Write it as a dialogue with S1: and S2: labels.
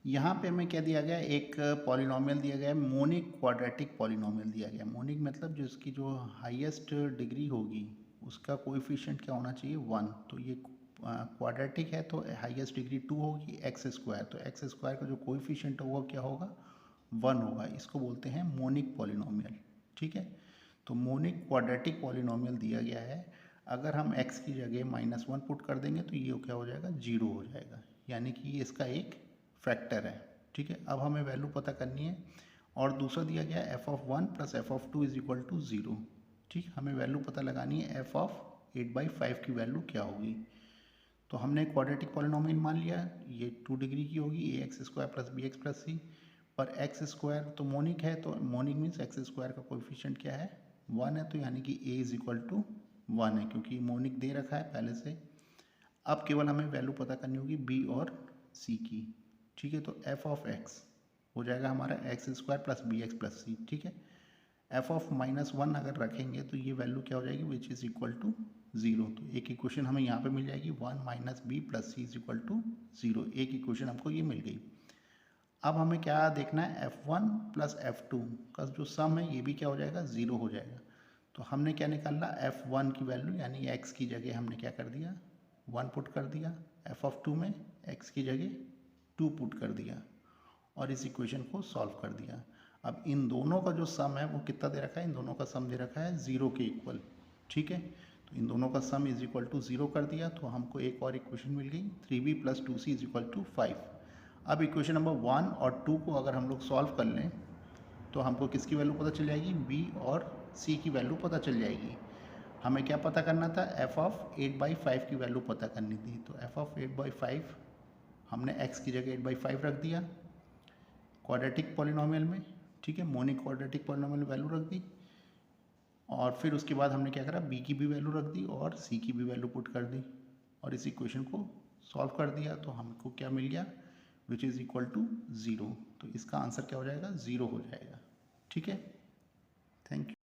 S1: यहाँ पे हमें क्या दिया गया, एक पॉलिनोमियल दिया गया है, मोनिक क्वाड्रेटिक पॉलिनोमियल दिया गया है। मोनिक मतलब जो इसकी जो हाईएस्ट डिग्री होगी उसका कोएफिशिएंट क्या होना चाहिए, 1। तो ये क्वाड्रेटिक है तो हाईएस्ट डिग्री 2 होगी, एक्स स्क्वायर, तो एक्स स्क्वायर का जो कोएफिशिएंट होगा क्या होगा, 1 होगा। इसको बोलते हैं मोनिक पॉलिनोमियल। ठीक है, तो मोनिक क्वाड्रेटिक पॉलिनोमियल दिया गया है। अगर हम x की जगह -1 पुट कर देंगे तो ये क्या हो जाएगा, 0 हो जाएगा, यानी कि ये इसका एक फैक्टर है। ठीक है, अब हमें वैल्यू पता करनी है। और दूसरा दिया गया है f(1) + f(2) = 0। ठीक, हमें वैल्यू पता लगानी है f(8/5) की वैल्यू क्या होगी। तो हमने क्वाड्रेटिक पॉलिनोमियल मान लिया, ये 2 डिग्री की होगी, ax² + bx + c। पर एक्स स्क्वायर तो मोनिक है, तो मोनिक मीन्स एक्स स्क्वायर का कोएफिशिएंट क्या है, 1 है, तो यानी कि a = 1 है, क्योंकि मोनिक दे रखा है पहले से। अब केवल हमें वैल्यू पता करनी होगी b और c की। ठीक है, तो f(x) हो जाएगा हमारा x² + bx + c। ठीक है, f(-1) अगर रखेंगे तो ये वैल्यू क्या हो जाएगी, विच इज़ इक्वल टू 0। तो एक इक्वेशन हमें यहाँ पे मिल जाएगी, 1 - b + c = 0। एक इक्वेशन हमको ये मिल गई। अब हमें क्या देखना है, f(1) + f(2) का जो सम है ये भी क्या हो जाएगा, 0 हो जाएगा। तो हमने क्या निकाला, f(1) की वैल्यू यानी x की जगह हमने क्या कर दिया, 1 पुट कर दिया, f(2) में x की जगह 2 पुट कर दिया और इस इक्वेशन को सॉल्व कर दिया। अब इन दोनों का जो सम है वो कितना दे रखा है, इन दोनों का सम दे रखा है 0 के इक्वल। ठीक है, तो इन दोनों का सम = 0 कर दिया, तो हमको एक और इक्वेशन मिल गई, 3b + 2c = 5। अब इक्वेशन नंबर 1 और 2 को अगर हम लोग सॉल्व कर लें तो हमको किसकी वैल्यू पता चल जाएगी, b और c की वैल्यू पता चल जाएगी। हमें क्या पता करना था, f(8/5) की वैल्यू पता करनी थी। तो f(8/5) हमने x की जगह 8/5 रख दिया क्वाड्रेटिक पॉलिनोमियल में। ठीक है, मोनिक क्वाड्रेटिक पॉलिनोमियल में वैल्यू रख दी और फिर उसके बाद हमने क्या करा, b की भी वैल्यू रख दी और c की भी वैल्यू पुट कर दी और इस इक्वेशन को सॉल्व कर दिया। तो हमको क्या मिल गया, विच इज़ इक्वल टू 0। तो इसका आंसर क्या हो जाएगा, 0 हो जाएगा। ठीक है, थैंक यू।